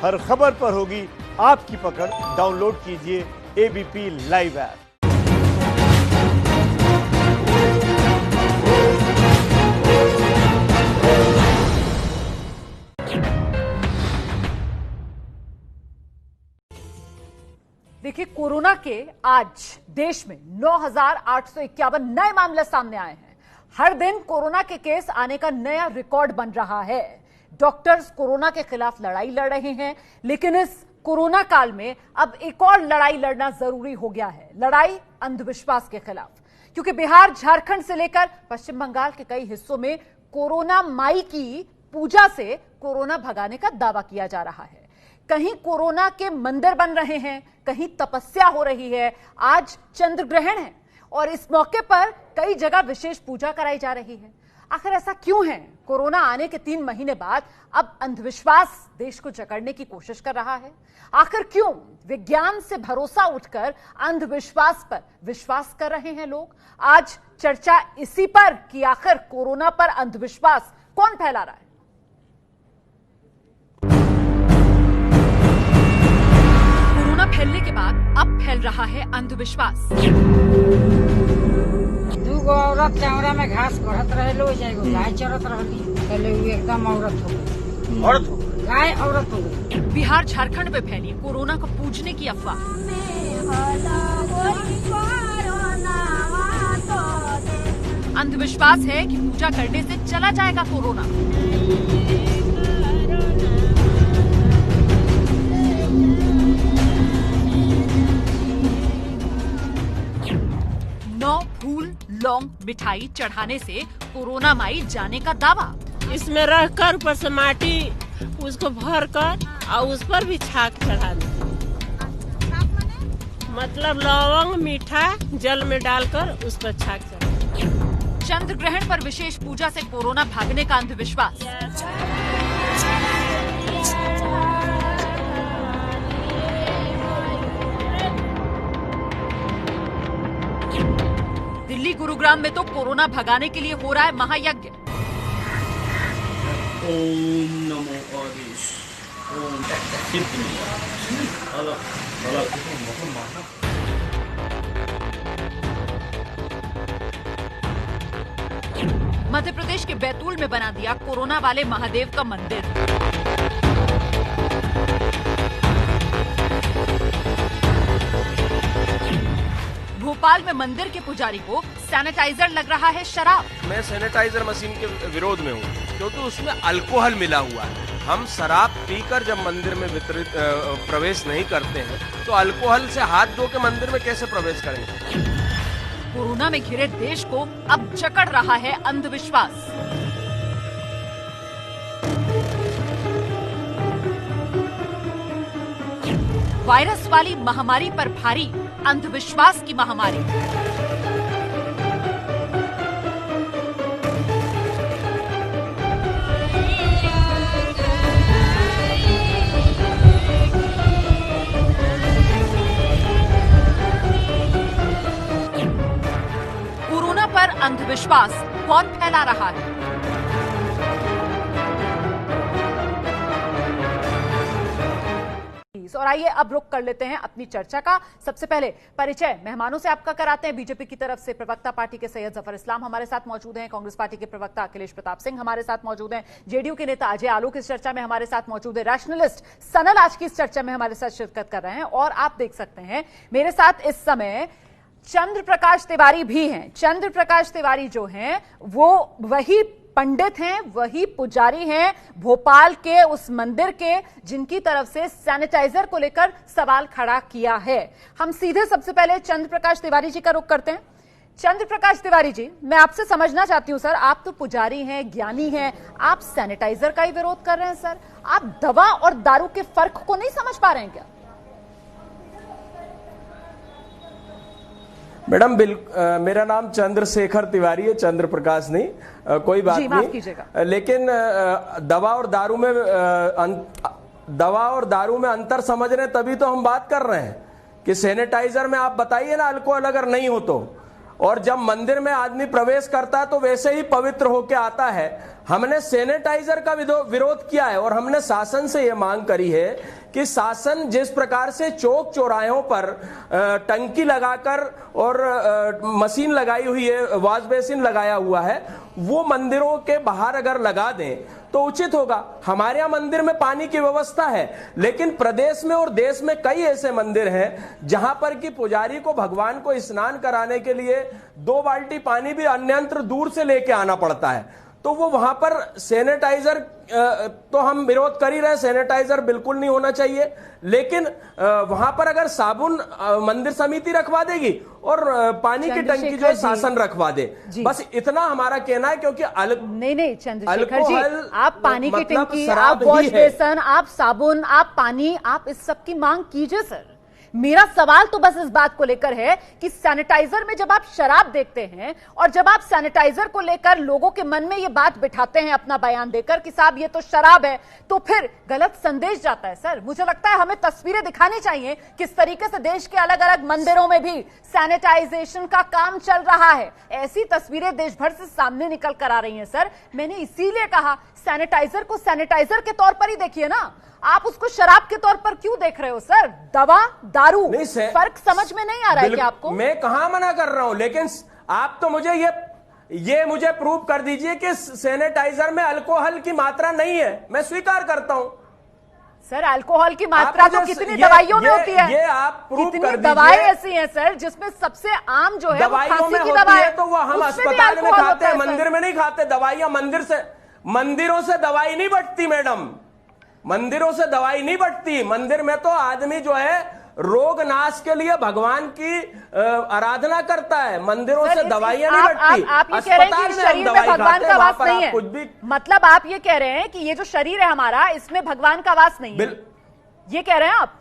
हर खबर पर होगी आपकी पकड़। डाउनलोड कीजिए एबीपी लाइव ऐप। देखिए, कोरोना के आज देश में 9,851 नए मामले सामने आए हैं। हर दिन कोरोना के केस आने का नया रिकॉर्ड बन रहा है। डॉक्टर्स कोरोना के खिलाफ लड़ाई लड़ रहे हैं, लेकिन इस कोरोना काल में अब एक और लड़ाई लड़ना जरूरी हो गया है, लड़ाई अंधविश्वास के खिलाफ। क्योंकि बिहार, झारखंड से लेकर पश्चिम बंगाल के कई हिस्सों में कोरोना माई की पूजा से कोरोना भगाने का दावा किया जा रहा है। कहीं कोरोना के मंदिर बन रहे हैं, कहीं तपस्या हो रही है। आज चंद्र ग्रहण है और इस मौके पर कई जगह विशेष पूजा कराई जा रही है। आखिर ऐसा क्यों है? कोरोना आने के 3 महीने बाद अब अंधविश्वास देश को जकड़ने की कोशिश कर रहा है। आखिर क्यों विज्ञान से भरोसा उठकर अंधविश्वास पर विश्वास कर रहे हैं लोग? आज चर्चा इसी पर कि आखिर कोरोना पर अंधविश्वास कौन फैला रहा है। फैलने के बाद अब फैल रहा है अंधविश्वास। दूगो औरत चौरा में घास बढ़त रहे लो, जाएगो गाय चरत रहली, पहले वो एकदम औरत हो गई, गाय औरत हो गई। बिहार, झारखंड में फैली कोरोना को पूजने की अफवाह। अंधविश्वास है कि पूजा करने से चला जाएगा कोरोना। फूल, लौंग, मिठाई चढ़ाने से कोरोना माई जाने का दावा। इसमें रखकर ऊपर से माटी उसको भर कर और उस पर भी छाक चढ़ा दे। मतलब लौंग मीठा जल में डालकर उस पर छाक चढ़ा। चंद्र ग्रहण पर विशेष पूजा से कोरोना भागने का अंधविश्वास। दिल्ली, गुरुग्राम में तो कोरोना भगाने के लिए हो रहा है महायज्ञ। ओम नमो आदिश ओम। मध्य प्रदेश के बैतूल में बना दिया कोरोना वाले महादेव का मंदिर। भोपाल में मंदिर के पुजारी को सैनिटाइजर लग रहा है शराब। मैं सैनिटाइजर मशीन के विरोध में हूँ, क्योंकि उसमें अल्कोहल मिला हुआ है। हम शराब पीकर जब मंदिर में प्रवेश नहीं करते हैं, तो अल्कोहल से हाथ धो के मंदिर में कैसे प्रवेश करेंगे? कोरोना में घिरे देश को अब जकड़ रहा है अंधविश्वास। वायरस वाली महामारी पर भारी अंधविश्वास की महामारी। कोरोना पर अंधविश्वास कौन फैला रहा है? और आइए अब रुक कर लेते हैं अपनी चर्चा का। सबसे पहले परिचय मेहमानों से आपका कराते हैं। बीजेपी की तरफ से प्रवक्ता पार्टी के सैयद जफर इस्लाम हमारे साथ मौजूद हैं। कांग्रेस पार्टी के प्रवक्ता अखिलेश प्रताप सिंह हमारे साथ मौजूद हैं। जेडीयू के नेता अजय आलोक इस चर्चा में हमारे साथ मौजूद है। रैशनलिस्ट सनल आज की इस चर्चा में हमारे साथ शिरकत कर रहे हैं। और आप देख सकते हैं मेरे साथ इस समय चंद्र प्रकाश तिवारी भी हैं। चंद्र प्रकाश तिवारी जो हैं वो वही पंडित हैं, वही पुजारी हैं भोपाल के उस मंदिर के जिनकी तरफ से सैनिटाइजर को लेकर सवाल खड़ा किया है। हम सीधे सबसे पहले चंद्र प्रकाश तिवारी जी का रुख करते हैं। चंद्र प्रकाश तिवारी जी, मैं आपसे समझना चाहती हूं सर, आप तो पुजारी हैं, ज्ञानी हैं, आप सैनिटाइजर का ही विरोध कर रहे हैं सर। आप दवा और दारू के फर्क को नहीं समझ पा रहे हैं क्या? मैडम मेरा नाम चंद्रशेखर तिवारी है, चंद्र प्रकाश नहीं, कोई बात नहीं। लेकिन दवा और दारू में अंतर समझ रहे हैं, तभी तो हम बात कर रहे हैं कि सैनिटाइजर में आप बताइए ना, अल्कोहल अगर नहीं हो तो और जब मंदिर में आदमी प्रवेश करता है तो वैसे ही पवित्र होकर आता है। हमने सैनिटाइजर का विरोध किया है और हमने शासन से यह मांग करी है कि शासन जिस प्रकार से चौक चौराहों पर टंकी लगाकर और मशीन लगाई हुई है, वॉश बेसिन लगाया हुआ है, वो मंदिरों के बाहर अगर लगा दें तो उचित होगा। हमारे यहाँ मंदिर में पानी की व्यवस्था है, लेकिन प्रदेश में और देश में कई ऐसे मंदिर हैं जहां पर कि पुजारी को भगवान को स्नान कराने के लिए 2 बाल्टी पानी भी अन्यंत्र दूर से लेके आना पड़ता है। तो वो वहां पर सैनिटाइजर तो हम विरोध कर ही रहे, सैनिटाइजर बिल्कुल नहीं होना चाहिए, लेकिन वहां पर अगर साबुन मंदिर समिति रखवा देगी और पानी की टंकी जो शासन रखवा दे, बस इतना हमारा कहना है। क्योंकि नहीं चंद्रशेखर जी, आप पानी की टंकी, आप वॉश बेसन, आप साबुन, आप पानी, आप इस सब की मांग कीजिए सर। मेरा सवाल तो बस इस बात को लेकर है कि सैनिटाइजर में जब आप शराब देखते हैं और जब आप सैनिटाइजर को लेकर लोगों के मन में ये बात बिठाते हैं अपना बयान देकर कि साहब ये तो शराब है, तो फिर गलत संदेश जाता है सर। मुझे लगता है हमें तस्वीरें दिखानी चाहिए किस तरीके से देश के अलग अलग मंदिरों में भी सैनिटाइजेशन का काम चल रहा है। ऐसी तस्वीरें देश भर से सामने निकल कर आ रही हैं सर। मैंने इसीलिए कहा सैनिटाइजर को सैनिटाइजर के तौर पर ही देखिए ना, आप उसको शराब के तौर पर क्यों देख रहे हो सर? दवा दारू फर्क समझ में नहीं आ रहा है क्या आपको? मैं कहां मना कर रहा हूं, लेकिन आप तो मुझे ये मुझे प्रूव कर दीजिए कि सैनिटाइजर में अल्कोहल की मात्रा नहीं है। मैं स्वीकार करता हूं सर, अल्कोहल की मात्रा तो कितनी दवाइयों में होती है, ये आप प्रूव कर दीजिए। दवाएं ऐसी हैं सर जिसमें सबसे आम जो है दवाइयों में होती है, तो वो हम अस्पताल में खाते हैं, मंदिर में नहीं खाते दवाइयां। मंदिरों से दवाई नहीं बंटती मैडम, मंदिरों से दवाई नहीं बंटती। मंदिर में तो आदमी जो है रोग नाश के लिए भगवान की आराधना करता है, मंदिरों से दवाइयां नहीं बंटती। आप ये कह रहे हैं कि शरीर में भगवान का वास नहीं है, कुछ भी मतलब आप ये कह रहे हैं कि ये जो शरीर है हमारा इसमें भगवान का वास नहीं है, ये कह रहे हैं आप?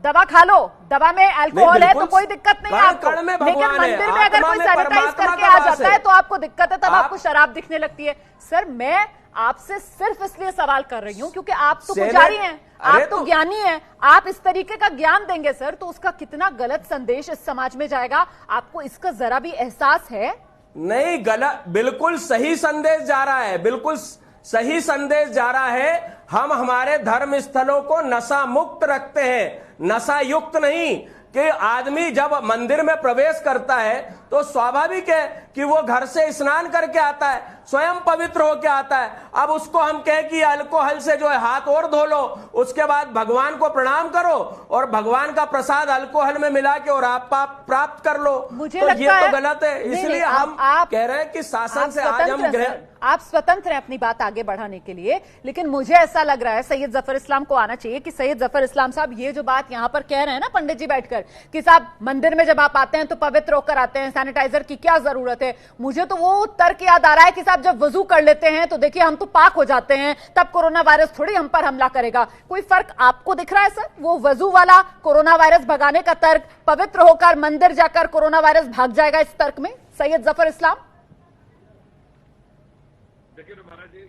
दवा खा लो, दवा में अल्कोहल है तो कोई दिक्कत नहीं है आपको, लेकिन मंदिर में अगर कोई सैनिटाइज करके आ जाता है तो आपको दिक्कत है, तब आपको शराब दिखने लगती है। सर मैं आपसे सिर्फ इसलिए सवाल कर रही हूं क्योंकि आप तो पुजारी हैं, आप तो ज्ञानी हैं, आप इस तरीके का ज्ञान देंगे सर तो उसका कितना गलत संदेश इस समाज में जाएगा, आपको इसका जरा भी एहसास है? नहीं, गलत, बिल्कुल सही संदेश जा रहा है, बिल्कुल सही संदेश जा रहा है। हम हमारे धर्म स्थलों को नशा मुक्त रखते हैं, नशा युक्त नहीं। कि आदमी जब मंदिर में प्रवेश करता है तो स्वाभाविक है कि वो घर से स्नान करके आता है, स्वयं पवित्र होके आता है। अब उसको हम कहें कि अल्कोहल से जो है हाथ और धो लो, उसके बाद भगवान को प्रणाम करो और भगवान का प्रसाद अल्कोहल में मिला के और आप पाप प्राप्त कर लो, मुझे तो लगता ये है, तो गलत है। इसलिए हम कह रहे हैं कि शासन से आज हम आप स्वतंत्र हैं अपनी बात आगे बढ़ाने के लिए, लेकिन मुझे ऐसा लग रहा है सैयद जफर इस्लाम को आना चाहिए कि सैयद जफर इस्लाम साहब ये जो बात यहां पर कह रहे हैं ना पंडित जी बैठकर कि साहब मंदिर में जब आप आते हैं तो पवित्र होकर आते हैं, सैनिटाइजर की क्या जरूरत है, मुझे तो वो तर्क याद आ रहा है कि साहब जब वजू कर लेते हैं तो देखिए हम तो पाक हो जाते हैं, तब कोरोना वायरस थोड़ी हम पर हमला करेगा। कोई फर्क आपको दिख रहा है सर? वो वजू वाला कोरोना वायरस भगाने का तर्क, पवित्र होकर मंदिर जाकर कोरोना वायरस भाग जाएगा, इस तर्क में सैयद जफर इस्लाम? देखिए महाराज जी,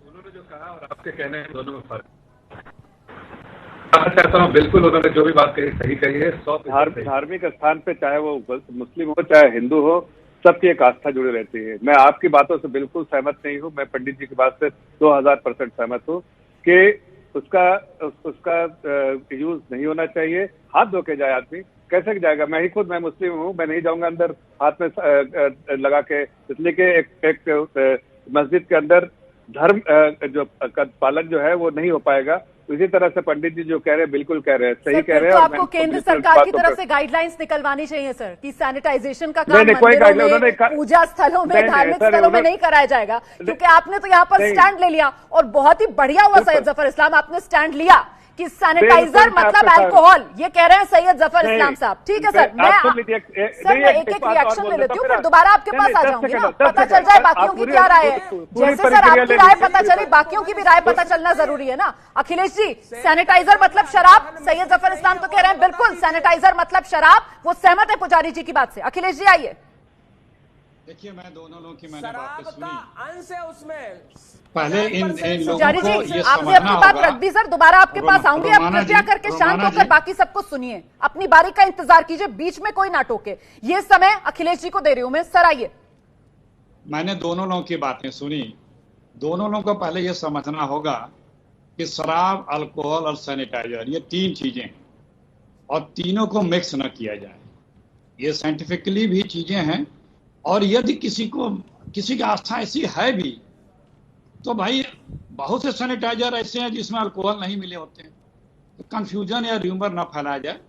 उन्होंने जो कहा और आपके कहने हैं दोनों में फर्क। मैं चाहता हूँ बिल्कुल उन्होंने जो भी बात कही सही कही है। धार्मिक स्थान पे चाहे वो मुस्लिम हो चाहे हिंदू हो, सबकी एक आस्था जुड़ी रहती है। मैं आपकी बातों से बिल्कुल सहमत नहीं हूँ, मैं पंडित जी की बात से 2000% सहमत हूँ कि उसका यूज नहीं होना चाहिए। हाथ धो के जाए आदमी, कैसे जाएगा? मैं मुस्लिम हूँ, मैं नहीं जाऊंगा अंदर हाथ में लगा के, इसलिए कि एक मस्जिद के अंदर धर्म जो पालन जो है वो नहीं हो पाएगा। इसी तरह से पंडित जी जो कह रहे हैं बिल्कुल कह रहे हैं, सही कह रहे हैं। तो आपको केंद्र सरकार की तरफ से गाइडलाइंस निकलवानी चाहिए सर कि सैनिटाइजेशन का काम मंदिरों में, पूजा स्थलों में, धार्मिक स्थलों में नहीं कराया जाएगा, क्योंकि आपने तो यहाँ पर स्टैंड ले लिया और बहुत ही बढ़िया हुआ सैयद जफर इस्लाम, आपने स्टैंड लिया कि सैनिटाइजर मतलब अल्कोहल, ये कह रहे हैं सैयद जफर इस्लाम साहब। ठीक है सर, मैं एक एक रिएक्शन ले लेती हूँ, फिर दोबारा आपके पास आ जाऊंगी ना, पता चल जाए बाकियों की क्या राय है। जैसे सर आपकी राय पता चली, बाकियों की भी राय पता चलना जरूरी है ना। अखिलेश जी, सैनिटाइजर मतलब शराब, सैयद जफर इस्लाम तो कह रहे हैं बिल्कुल सैनिटाइजर मतलब शराब, वो सहमत है पुजारी जी की बात से। अखिलेश जी आइए। देखिए, मैं दोनों लोगों की मैंने शराब बातें का सुनी। अंश है उसमें। पहले इन लोगों पुजारी को जी, ये आपने अपनी बात रख दी सर, दोबारा आपके पास आऊंगी। आप रोमाना कृपया जी, करके शांत रोमाना होकर जी। बाकी सबको सुनिए, अपनी बारी का इंतजार कीजिए, बीच में कोई ना टोके। ये समय अखिलेश जी को दे रही हूं मैं। सर आइए। मैंने दोनों लोगों की बातें सुनी। दोनों लोगों को पहले ये समझना होगा कि शराब, अल्कोहल और सैनिटाइजर ये तीन चीजें हैं और तीनों को मिक्स न किया जाए। ये साइंटिफिकली भी चीजें हैं और यदि किसी की आस्था ऐसी है भी तो भाई बहुत से सैनिटाइजर ऐसे हैं जिसमें अल्कोहल नहीं मिले होते हैं, तो कंफ्यूजन या र्यूमर न फैलाया जाए।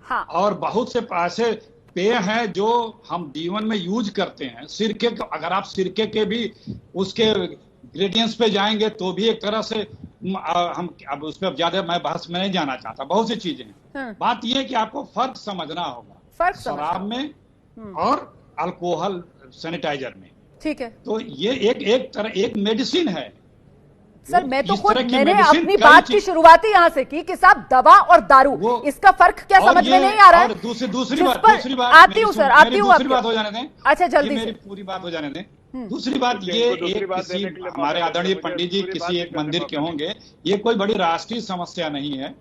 हाँ। और बहुत से ऐसे पेय हैं जो हम जीवन में यूज करते हैं। सिरके, अगर आप सिरके के भी उसके इंग्रेडिएंट्स पे जाएंगे तो भी एक तरह से हम अब उस पर ज्यादा मैं बहस में नहीं जाना चाहता। बहुत सी चीजें हैं। बात यह है कि आपको फर्क समझना होगा शराब में और अल्कोहल सैनिटाइजर में। ठीक है, तो ये एक मेडिसिन है सर। मैं तो खुद मैंने अपनी बात की शुरुआत ही यहाँ से की कि साहब दवा और दारू, इसका फर्क क्या समझ में नहीं आ रहा है। दूसरी बात आती हूँ सर, आती हूँ। दूसरी बात हो जाने दें। अच्छा, जल्दी मेरी पूरी बात हो जाने दें। दूसरी बात ये, हमारे आदरणीय पंडित जी किसी एक मंदिर के होंगे, ये कोई बड़ी राष्ट्रीय समस्या नहीं है।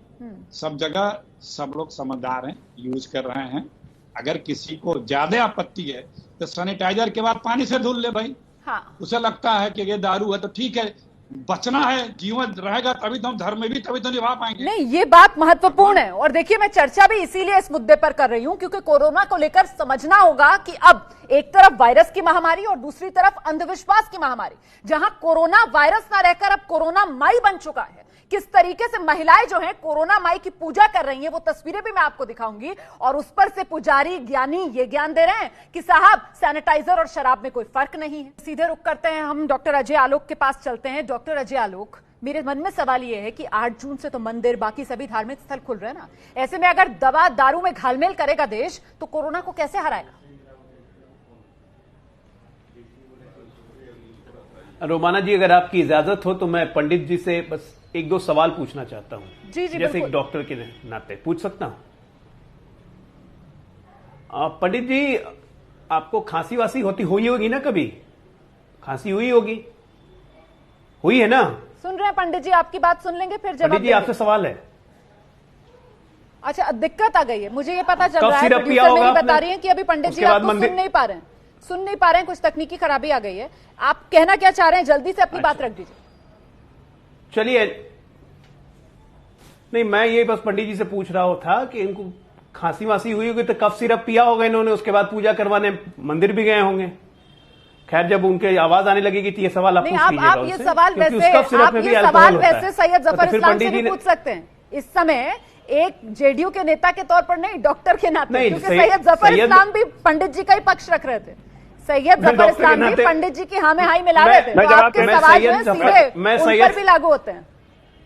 सब जगह सब लोग समझदार हैं, यूज कर रहे हैं। अगर किसी को ज्यादा आपत्ति है तो सैनिटाइजर के बाद पानी से धुल ले भाई। हाँ। उसे लगता है कि ये दारू है तो ठीक है, बचना है, जीवन रहेगा तभी तो हम धर्म में भी तभी तो निभा पाएंगे। नहीं, ये बात महत्वपूर्ण है। और देखिए, मैं चर्चा भी इसीलिए इस मुद्दे पर कर रही हूं क्योंकि कोरोना को लेकर समझना होगा कि अब एक तरफ वायरस की महामारी और दूसरी तरफ अंधविश्वास की महामारी, जहां कोरोना वायरस ना रहकर अब कोरोना माई बन चुका है। किस तरीके से महिलाएं जो हैं कोरोना माई की पूजा कर रही हैं, वो तस्वीरें भी मैं आपको दिखाऊंगी। और उस पर से पुजारी ज्ञानी ये ज्ञान दे रहे हैं कि साहब सैनिटाइजर और शराब में कोई फर्क नहीं है। सीधे रुक करते हैं, हम डॉक्टर अजय आलोक के पास चलते हैं। डॉक्टर अजय आलोक, मेरे मन में सवाल ये है कि 8 जून से तो मंदिर, बाकी सभी धार्मिक स्थल खुल रहे हैं ना, ऐसे में अगर दवा दारू में घालमेल करेगा देश तो कोरोना को कैसे हराएगा? रोमाना जी, अगर आपकी इजाजत हो तो मैं पंडित जी से बस 1-2 सवाल पूछना चाहता हूं। जी, जैसे एक डॉक्टर के नाते पूछ सकता हूं? पंडित जी, आपको खांसी वासी हुई होगी ना? कभी खांसी हुई होगी, हुई है ना? सुन रहे हैं पंडित जी, आपकी बात सुन लेंगे फिर जवाब। पंडित जी, आपसे सवाल है। अच्छा, दिक्कत आ गई है, मुझे ये पता चल रहा है। सिरप पिया होगा आपने? बता रही हैं कि अभी पंडित जी आपको सुन नहीं पा रहे हैं, कुछ तकनीकी खराबी आ गई है। आप कहना क्या चाह रहे हैं, जल्दी से अपनी बात रख दीजिए। चलिए, नहीं, मैं ये बस पंडित जी से पूछ रहा था कि इनको खांसी वासी हुई होगी तो कफ सिरप पिया होगा इन्होंने, उसके बाद पूजा करवाने मंदिर भी गए होंगे। खैर, जब उनके आवाज आने लगेगी तो ये सवाल आप पूछ लीजिएगा। आप ये सवाल वैसे सैयद जफर इस्लाम से भी पूछ सकते हैं इस समय, एक जेडीयू के नेता के तौर पर नहीं, डॉक्टर के नाते, क्योंकि सैयद जफर इस्लाम भी पंडित जी का ही पक्ष रख रहे थे। सैयद जफर इस्लाम भी पंडित जी की हाँ में हाई मिला रहे थे, तो आपके सवाल जो है सीधे उन पर भी लागू होते हैं।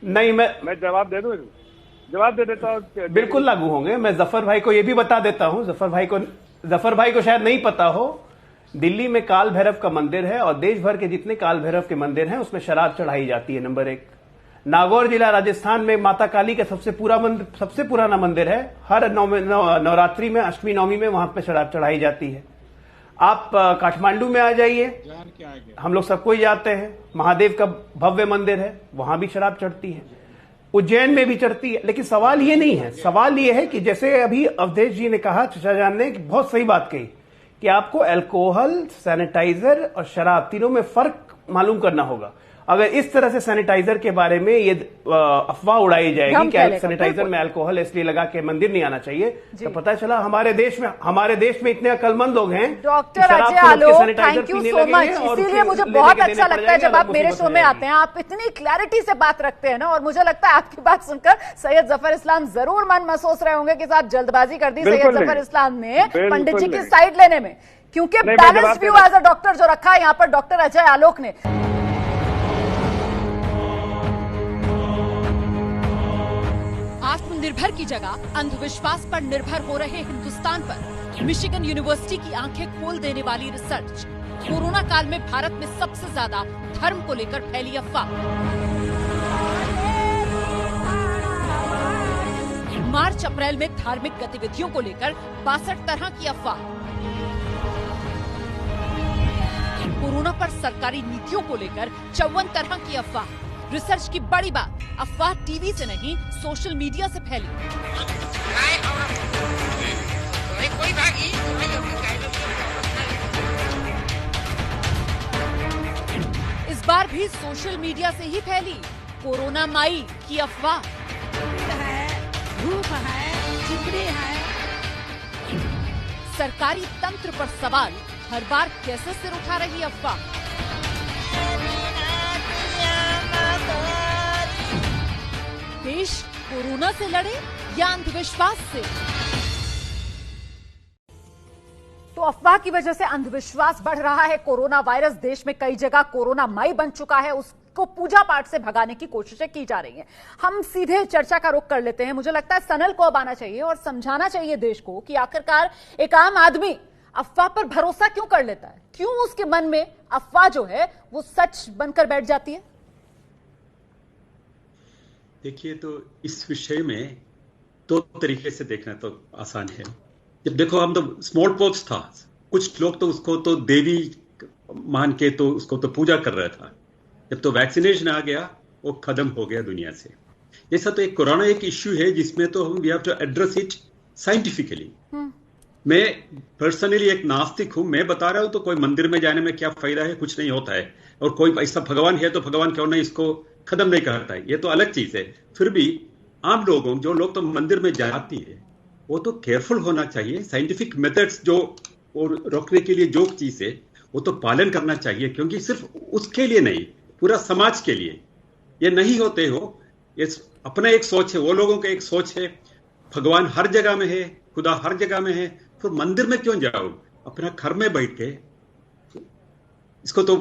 नहीं, मैं जवाब दे दूं? जवाब दे देता हूं। बिल्कुल लागू होंगे। मैं जफर भाई को ये भी बता देता हूं, जफर भाई को शायद नहीं पता हो, दिल्ली में काल भैरव का मंदिर है और देश भर के जितने काल भैरव के मंदिर हैं उसमें शराब चढ़ाई जाती है। नंबर 1, नागौर जिला राजस्थान में माता काली का सबसे पुराना मंदिर है। हर नवरात्रि में, अष्टमी नवमी में वहां पे शराब चढ़ाई जाती है। आप काठमांडू में आ जाइए, हम लोग सबको ही जाते हैं, महादेव का भव्य मंदिर है, वहां भी शराब चढ़ती है। उज्जैन में भी चढ़ती है। लेकिन सवाल ये नहीं है, सवाल ये है कि जैसे अभी अवधेश जी ने कहा, चचा जान ने बहुत सही बात कही कि आपको अल्कोहल, सैनिटाइजर और शराब तीनों में फर्क मालूम करना होगा। अगर इस तरह से सैनिटाइजर के बारे में ये अफवाह उड़ाई जाएगी कि सैनिटाइजर में अल्कोहल इसलिए लगा के मंदिर नहीं आना चाहिए, तो पता चला हमारे देश में इतने अक्लमंद लोग हैं। Doctor Ajay Alok, thank you so much. इसीलिए मुझे बहुत अच्छा लगता है जब आप मेरे शो में आते हैं, आप इतनी क्लैरिटी से बात रखते हैं ना, और मुझे लगता है आपकी बात सुनकर सैयद जफर इस्लाम जरूर मन में सोच रहे होंगे कि साहब जल्दबाजी कर दी सैयद जफर इस्लाम ने पंडित जी की साइड लेने में, क्योंकि balance view as a doctor जो रखा है यहाँ पर डॉक्टर अजय आलोक ने। आत्मनिर्भर की जगह अंधविश्वास पर निर्भर हो रहे हिंदुस्तान पर मिशिगन यूनिवर्सिटी की आंखें खोल देने वाली रिसर्च। कोरोना काल में भारत में सबसे ज्यादा धर्म को लेकर फैली अफवाह। मार्च अप्रैल में धार्मिक गतिविधियों को लेकर 62 तरह की अफवाह। कोरोना पर सरकारी नीतियों को लेकर 54 तरह की अफवाह। रिसर्च की बड़ी बात, अफवाह टीवी से नहीं सोशल मीडिया से फैली। इस बार भी सोशल मीडिया से ही फैली कोरोना माई की अफवाह। धूप है, चिमड़ी है। सरकारी तंत्र पर सवाल, हर बार कैसे सिर उठा रही अफवाह। देश कोरोना से लड़े या अंधविश्वास से? तो अफवाह की वजह से अंधविश्वास बढ़ रहा है। कोरोना वायरस देश में कई जगह कोरोना माई बन चुका है, उसको पूजा पाठ से भगाने की कोशिशें की जा रही हैं। हम सीधे चर्चा का रुख कर लेते हैं। मुझे लगता है सनल को अब आना चाहिए और समझाना चाहिए देश को कि आखिरकार एक आम आदमी अफवाह पर भरोसा क्यों कर लेता है, क्यों उसके मन में अफवाह जो है वो सच बनकर बैठ जाती है। देखिए, तो इस विषय में दो तरीके से देखना तो आसान है। जब देखो, हम तो स्मॉल पॉक्स था, कुछ लोग तो उसको तो देवी मान के तो उसको तो पूजा कर रहा था। जब तो वैक्सीनेशन आ गया, वो खत्म हो गया दुनिया से। जैसा तो एक कोरोना एक इश्यू है जिसमें तो हम we have to address it scientifically. मैं पर्सनली एक नास्तिक हूं, मैं बता रहा हूं तो कोई मंदिर में जाने में क्या फायदा है, कुछ नहीं होता है। और कोई ऐसा भगवान है तो भगवान क्यों नहीं इसको खत्म नहीं करता है, ये तो अलग चीज है। फिर भी आम लोगों, जो लोग तो मंदिर में जाती है, वो तो केयरफुल होना चाहिए। साइंटिफिक मेथड्स जो और रोकने के लिए जो चीज है वो तो पालन करना चाहिए, क्योंकि सिर्फ उसके लिए नहीं, पूरा समाज के लिए। ये नहीं होते हो, ये अपना एक सोच है, वो लोगों का एक सोच है। भगवान हर जगह में है, खुदा हर जगह में है, फिर मंदिर में क्यों जाओ? अपना घर में बैठ के इसको तो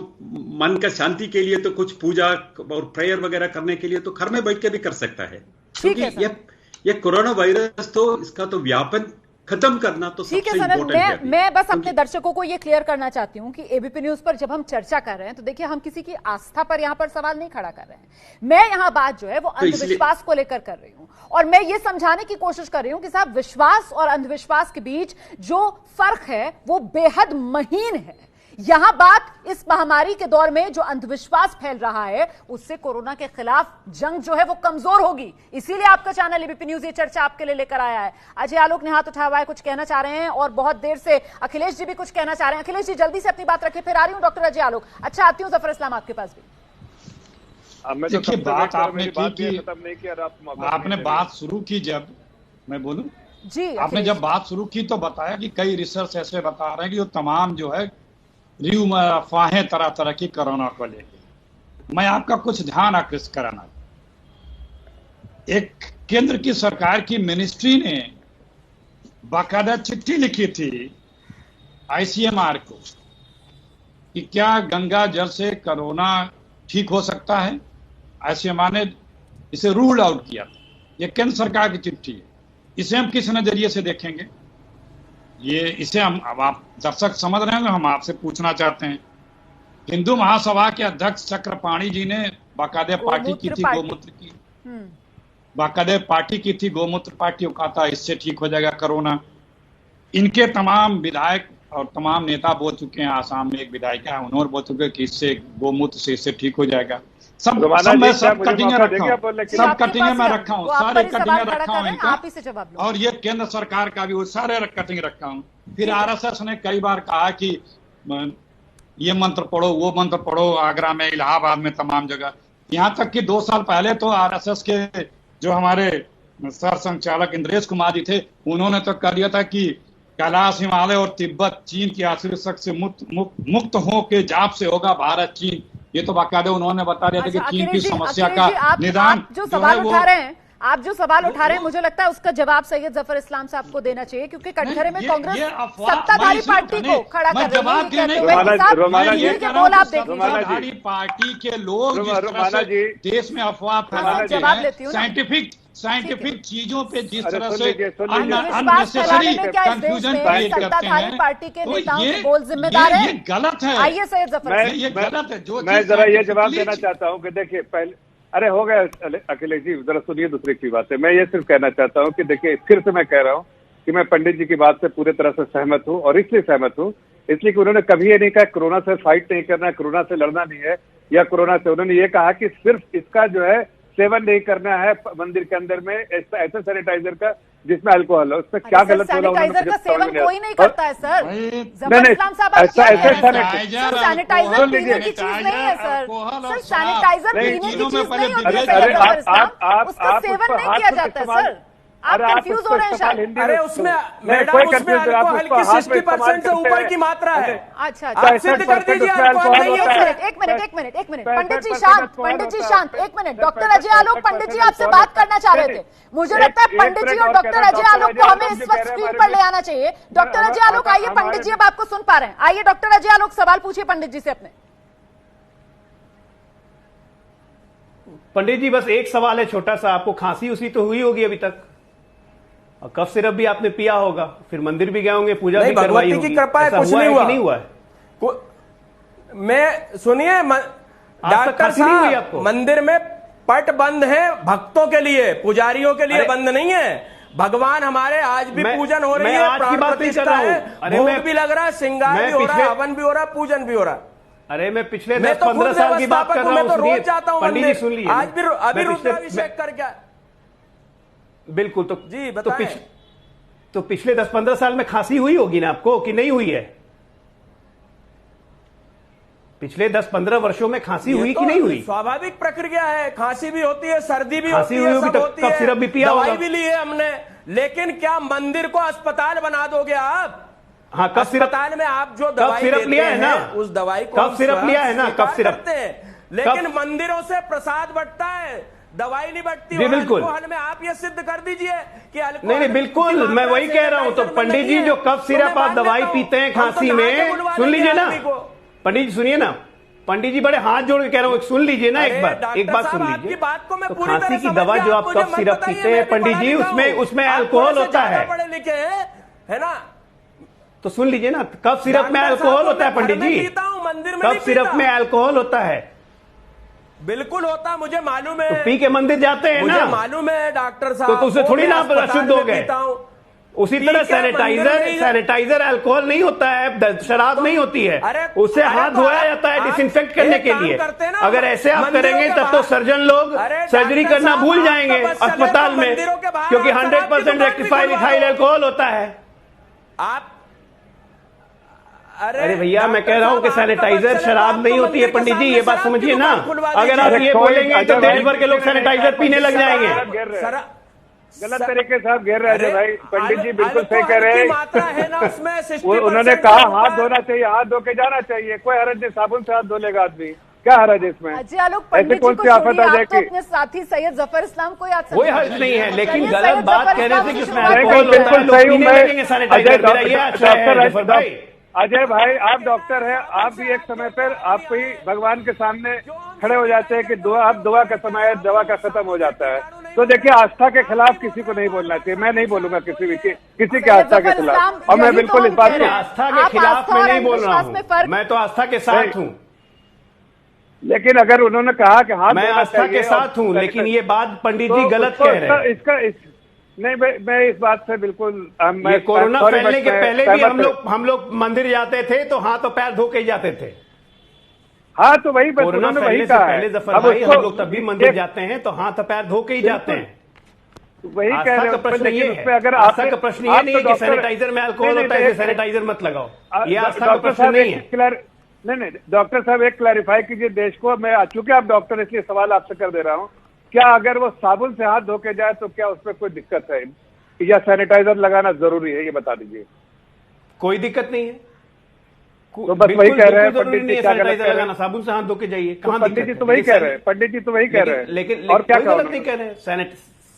मन का शांति के लिए तो कुछ पूजा और प्रेयर वगैरह करने के लिए तो घर में बैठ के भी कर सकता है। क्योंकि ये कोरोना वायरस तो इसका तो व्यापन खत्म करना तो सबसे इम्पोर्टेंट है। मैं बस अपने दर्शकों को ये क्लियर करना चाहती हूँ कि एबीपी न्यूज पर जब हम चर्चा कर रहे हैं तो देखिए, हम किसी की आस्था पर यहाँ पर सवाल नहीं खड़ा कर रहे हैं। मैं यहाँ बात जो है वो अंधविश्वास को लेकर कर रही हूँ और मैं ये समझाने की कोशिश कर रही हूँ कि साहब, विश्वास और अंधविश्वास के बीच जो फर्क है वो बेहद महीन है। यहां बात इस महामारी के दौर में जो अंधविश्वास फैल रहा है उससे कोरोना के खिलाफ जंग जो है वो कमजोर होगी। इसीलिए आपका चैनल एबीपी न्यूज ये चर्चा आपके लिए लेकर आया है। अजय आलोक ने हाथ उठाया हुआ है, कुछ कहना चाह रहे हैं और बहुत देर से अखिलेश जी भी कुछ कहना चाह रहे हैं। अखिलेश जी जल्दी से अपनी बात रखिए, फिर आ रही हूं डॉक्टर अजय आलोक। अच्छा, आती हूं जफर इस्लाम आपके पास भी। देखिए, बात आपने की, आपने बात शुरू की, जब मैं बोलूं जी, आपने जब बात शुरू की तो बताया कि कई रिसर्च ऐसे बता रहे हैं कि वो तमाम जो है अफवाहें तरह तरह की कोरोना को लेकर। मैं आपका कुछ ध्यान आकृष्ट कराना, एक केंद्र की सरकार की मिनिस्ट्री ने बाकायदा चिट्ठी लिखी थी आईसीएमआर को कि क्या गंगा जल से कोरोना ठीक हो सकता है। आईसीएमआर ने इसे रूल आउट किया था। यह केंद्र सरकार की चिट्ठी है। इसे हम किस नजरिए से देखेंगे, ये इसे हम, अब आप दर्शक समझ रहे हैं, हम आपसे पूछना चाहते हैं। हिंदू महासभा के अध्यक्ष चक्रपाणी जी ने बाकायदे पार्टी की थी गोमूत्र की, बाकायदे पार्टी की थी गोमूत्र पार्टी, वो कहा था इससे ठीक हो जाएगा कोरोना। इनके तमाम विधायक और तमाम नेता बोल चुके हैं। आसाम में एक विधायिका है, उन्होंने बोल चुके कि इससे गोमूत्र से इससे ठीक हो जाएगा। सब कटिंगे रखा हूँ, सब कटिंगे में रखा हूँ, सारे कटिंगे रखा हूँ इनका, और ये केंद्र सरकार का भी वो सारे कटिंग रखा हूँ। फिर आरएसएस ने कई बार कहा कि ये मंत्र पढ़ो, वो मंत्र पढ़ो, आगरा में, इलाहाबाद में, तमाम जगह। यहाँ तक कि 2 साल पहले तो आरएसएस के जो हमारे सर संचालक इंद्रेश कुमार जी थे, उन्होंने तो कह दिया था कि कैलाश, हिमालय और तिब्बत चीन की आशीर्षक से मुक्त हो के जाप से होगा भारत चीन। ये तो बाकायदे उन्होंने बता दिया था कि चीन की समस्या का निदान जो सवाल उठा रहे हैं, आप जो सवाल उठा रहे हैं, मुझे लगता है उसका जवाब सैयद जफर इस्लाम साहब को देना चाहिए, क्योंकि कटघरे में कांग्रेस सत्ताधारी पार्टी को खड़ा कर रही है। पार्टी के लोग देश में अफवाह फैलाते हैं, साइंटिफिक चीजों पे जिस तरह से अननेसेसरी कंफ्यूजन क्रिएट करते हैं, पार्टी के नेताओं के बोल जिम्मेदार है। ये गलत है। आइए सैयद जफर, ये गलत है। जो मैं जरा ये जवाब देना चाहता हूँ कि देखिए, पहले अरे हो गया अखिलेश जी, जरा सुनिए दूसरी की बात है। मैं ये सिर्फ कहना चाहता हूँ कि देखिए, फिर से मैं कह रहा हूँ कि मैं पंडित जी की बात से पूरी तरह से सहमत हूँ, और इसलिए सहमत हूँ इसलिए कि उन्होंने कभी ये नहीं कहा कोरोना से फाइट नहीं करना है, कोरोना से लड़ना नहीं है या कोरोना से, उन्होंने ये कहा कि सिर्फ इसका जो है सेवन नहीं करना है मंदिर के अंदर में ऐसे सैनिटाइजर का जिसमें अल्कोहल है। उसमें क्या गलत बोला उन्होंने? सैनिटाइजर का सेवन कोई नहीं करता है सर। नहीं, सैनिटाइजर पीने की चीज नहीं है सर। सर सैनिटाइजर पीने की चीज नहीं होती है, उसका सेवन नहीं किया जाता है सर। आप कंफ्यूज हो रहे हैं शायद। अरे उसमें मैडम उसमें अल्कोहल की 60% से ऊपर की मात्रा है। अच्छा आप सिद्ध कर दीजिए अल्कोहल नहीं है। एक मिनट पंडित जी शांत एक मिनट। डॉक्टर अजय आलोक, पंडित जी आपसे बात करना चाह रहे थे। मुझे लगता है पंडित जी और डॉक्टर अजय आलोक को हमें इस वक्त स्क्रीन पर ले आना चाहिए। डॉक्टर अजय आलोक आइए, पंडित जी अब आपको सुन पा रहे हैं। आइए डॉक्टर अजय आलोक, सवाल पूछिए पंडित जी से अपने। पंडित जी बस एक सवाल है छोटा सा, आपको खांसी उसी तो हुई होगी अभी तक, और कफ सिरप भी आपने पिया होगा, फिर मंदिर भी गए होंगे, पूजा भी करवाई होगी। की कृपा है, कुछ नहीं हुआ है। मैं सुनिए डॉक्टर साहब, मंदिर में पट बंद है भक्तों के लिए, पुजारियों के लिए बंद नहीं है। भगवान हमारे आज भी पूजन हो रही है, प्राण प्रतिष्ठा है, भोग भी लग रहा है, श्रृंगार भी हो रहा है, हवन भी हो रहा है, पूजन भी हो रहा है। अरे मैं पिछले 10-15 साल की बात कर रहा हूँ, तो रोज जाता हूँ पंडित जी सुन लीजिए। आज भी अभी रुद्राभिषेक कर क्या? बिल्कुल। तो जी बताएं। तो पिछले 10-15 साल में खांसी हुई होगी ना आपको, कि नहीं हुई है? पिछले 10-15 वर्षों में खांसी हुई कि नहीं हुई? स्वाभाविक प्रक्रिया है, खांसी भी होती है, सर्दी भी होती है, सब होती है, सिरप भी पिया, दवाई भी ली है हमने। लेकिन क्या मंदिर को अस्पताल बना दोगे आप? हाँ, कफ सिरप अस्पताल में आप जो दवाई सिरप लिया है ना, उस दवाई को कफ सिरप लिया है ना, कफ सिरप। लेकिन मंदिरों से प्रसाद बंटता है, दवाई नहीं बंटती। जी बिल्कुल। में आप ये सिद्ध कर दीजिए कि नहीं बिल्कुल, मैं वही कह रहा हूं। तो पंडित जी जो कफ सिरप आप दवाई पीते हैं खांसी में, सुन लीजिए ना पंडित जी, सुनिए ना पंडित जी, बड़े हाथ जोड़ के कह रहा हूं, सुन लीजिए ना एक बात सुन लीजिए। तो खांसी की दवा जो आप कफ सिरप पीते हैं पंडित जी, उसमें अल्कोहल होता है, पढ़े लिखे है ना? तो सुन लीजिए ना, कफ सिरप में अल्कोहल होता है पंडित जी, कफ सिरप में अल्कोहल होता है। बिल्कुल होता, मुझे मालूम है। तो पी के मंदिर जाते हैं ना, मुझे मालूम है डॉक्टर साहब। तो उससे थोड़ी ना अशुद्ध हो गए। उसी तरह सैनिटाइजर अल्कोहल नहीं होता है, शराब नहीं होती है, उससे हाथ धोया जाता है डिसइंफेक्ट करने के लिए। अगर ऐसे आप करेंगे तब तो सर्जन लोग सर्जरी करना भूल जाएंगे अस्पताल में, क्योंकि 100% रेक्टिफाइड इथाइल अल्कोहल होता है। आप अरे भैया, मैं कह रहा हूं कि सैनिटाइजर शराब नहीं होती है पंडित जी, ये बात समझिए ना। अगर आप ये बोलेंगे तो देश भर के लोग सैनिटाइजर पीने लग जाएंगे। गलत तरीके से आप घेर रहे थे भाई। पंडित जी बिल्कुल सही कह रहे हैं। उन्होंने कहा हाथ धोना चाहिए, हाथ धो के जाना चाहिए, कोई हरज नहीं, साबुन से हाथ धो लेगा आदमी, क्या हरज है इसमें? अजय आलोक, पंडित जी को छोड़िए, आप तो अपने साथी सैयद जफर इस्लाम को याद, कोई हर्ज नहीं है, लेकिन गलत बात कहने से किसमें बिल्कुल सही हूँ मैं। अजय भाई, आप डॉक्टर हैं, आप भी एक समय पर आप भी भगवान के सामने खड़े हो जाते हैं कि दुआ का समय है, दवा का खत्म हो जाता है। तो देखिए, आस्था के खिलाफ किसी को नहीं बोलना चाहिए। मैं नहीं बोलूंगा किसी की आस्था के खिलाफ, और मैं बिल्कुल इस बात को आस्था के खिलाफ मैं नहीं बोल रहा हूँ, मैं तो आस्था के साथ हूँ। लेकिन अगर उन्होंने कहा कि हाथ मैं आस्था के साथ हूँ, लेकिन ये बात पंडित जी गलत कह रहे हैं। नहीं, मैं इस बात से बिल्कुल, ये कोरोना फैलने के पहले भी हम लोग मंदिर जाते थे तो हाथ और पैर धो के ही जाते थे। हाँ, तो वही कोरोना फैलने से पहले जफर भाई हम लोग तभी मंदिर जाते हैं तो हाथ और पैर धो के ही जाते हैं। वही कह रहे हैं। प्रश्न ये है, अगर आस्था का प्रश्न ये नहीं है कि सैनिटाइजर में अल्कोहल होता है, सैनिटाइजर मत लगाओ, ये आस्था का प्रश्न नहीं है। नहीं, डॉक्टर साहब एक क्लैरिफाई कीजिए देश को। मैं चूंकि आप डॉक्टर, इसलिए सवाल आपसे कर दे रहा हूँ, क्या अगर वो साबुन से हाथ धो के जाए तो क्या उसमें कोई दिक्कत है, या सैनिटाइजर लगाना जरूरी है? ये बता दीजिए। कोई दिक्कत नहीं है, तो बस वही कह रहे हैं पंडित जी, सैनिटाइजर लगाना, साबुन से हाथ धो के जाइए। पंडित जी तो वही कह रहे हैं, पंडित जी तो वही कह रहे हैं, लेकिन और क्या गलत नहीं कह रहे हैं।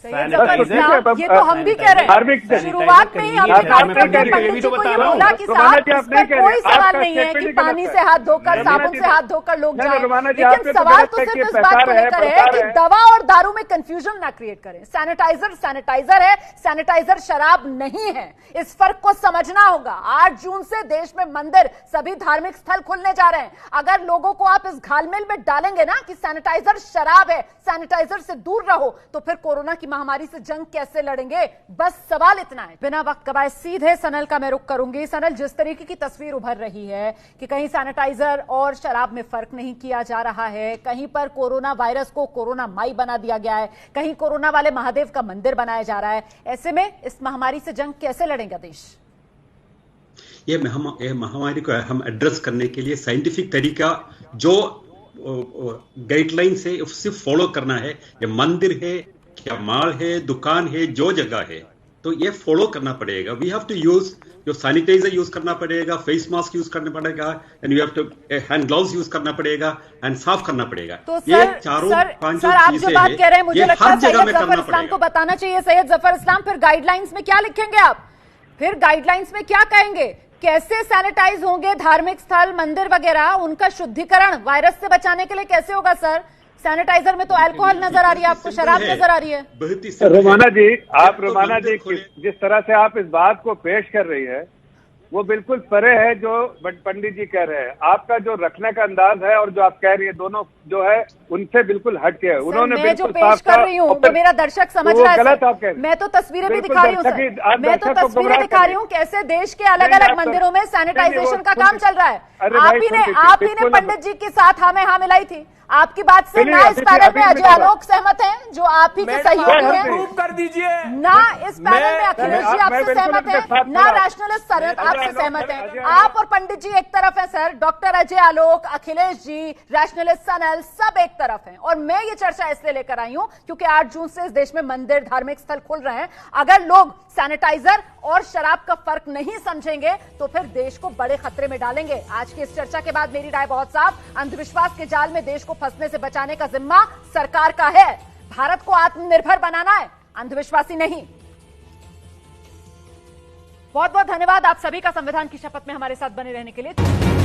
ये तो हम भी कह रहे हैं, शुरुआत में ही हमने पंडित जी को ये बोला कि साहब इस पर कोई सवाल नहीं है कि पानी से हाथ धोकर, साबुन से हाथ धोकर लोग जाएं, लेकिन सवाल तो सिर्फ इस बात को लेकर है कि दवा और दारू में कंफ्यूजन ना क्रिएट करें। सैनिटाइजर है, सैनिटाइजर शराब नहीं है, इस फर्क को समझना होगा। 8 जून से देश में मंदिर, सभी धार्मिक स्थल खुलने जा रहे हैं। अगर लोगों को आप इस घालमेल में डालेंगे ना कि सैनिटाइजर शराब है, सैनिटाइजर से दूर रहो, तो फिर कोरोना की महामारी से जंग कैसे लड़ेंगे, बस सवाल इतना है। बिना वक्त गवाए सीधे सनल का मैं रुख करूंगी। सनल, जिस तरीके की तस्वीर उभर रही है कि कहीं सैनिटाइजर और शराब में फर्क नहीं किया जा रहा है, कहीं पर कोरोना वायरस को कोरोना माई बना दिया गया है, कहीं कोरोना वाले महादेव का मंदिर बनाया जा रहा है, ऐसे में इस महामारी से जंग कैसे लड़ेगा देश? ये महामारी को हम एड्रेस करने के लिए साइंटिफिक तरीका जो गाइडलाइन से सिर्फ फॉलो करना है। ये मंदिर है, क्या मॉल है, दुकान है, जो जगह है, तो ये फॉलो करना पड़ेगा। वी हैव टू यूज जो सैनिटाइजर यूज करना पड़ेगा, फेस मास्क यूज करना पड़ेगा, and we have to hand gloves use करना पड़ेगा एंड साफ करना पड़ेगा। तो ये चारों पांच आप जो बात कह रहे हैं, मुझे लगता है सैयद जफर इस्लाम को बताना चाहिए। सैयद जफर इस्लाम, फिर गाइडलाइंस में क्या लिखेंगे आप? फिर गाइडलाइंस में क्या कहेंगे? कैसे सैनिटाइज होंगे धार्मिक स्थल, मंदिर वगैरह? उनका शुद्धिकरण वायरस से बचाने के लिए कैसे होगा सर? सैनिटाइजर में तो अल्कोहल नजर आ रही है, आपको शराब नजर आ रही है। रोमाना जी, जिस तरह से आप इस बात को पेश कर रही है वो बिल्कुल परे है जो पंडित जी कह रहे हैं। आपका जो रखने का अंदाज है और जो आप कह रही है, दोनों जो है उनसे बिल्कुल हटके है। उन्होंने मैं जो पेश कर रही हूँ वो मेरा दर्शक समझ रहा है। गलत आप कह रही हैं। मैं तो तस्वीरें भी दिखा रही हूँ सर, मैं तो तस्वीरें दिखा रही हूँ कैसे देश के अलग अलग मंदिरों में सैनिटाइजेशन का काम चल रहा है। आप ही ने पंडित जी के साथ हाँ में हाँ मिलाई थी। आपकी बात से ना इस पैनल में अजय आलोक सहमत हैं, जो आप ही के सहयोगी हैं। प्रूव कर दीजिए। ना इस पैनल में अखिलेश जी आपसे सहमत हैं, ना रैशनलिस्ट शरद आपसे सहमत हैं। आप और पंडित जी एक तरफ हैं sir, doctor Ajay Alok, Akhilesh ji, rationalist Sanal सब एक तरफ हैं। और मैं ये चर्चा इसलिए लेकर आई हूं क्योंकि 8 जून से इस देश में मंदिर, धार्मिक स्थल खुल रहे हैं। अगर लोग सैनिटाइजर और शराब का फर्क नहीं समझेंगे तो फिर देश को बड़े खतरे में डालेंगे। आज की इस चर्चा के बाद मेरी राय बहुत साफ, अंधविश्वास के जाल में देश को फंसने से बचाने का जिम्मा सरकार का है। भारत को आत्मनिर्भर बनाना है, अंधविश्वासी नहीं। बहुत बहुत धन्यवाद आप सभी का संविधान की शपथ में हमारे साथ बने रहने के लिए।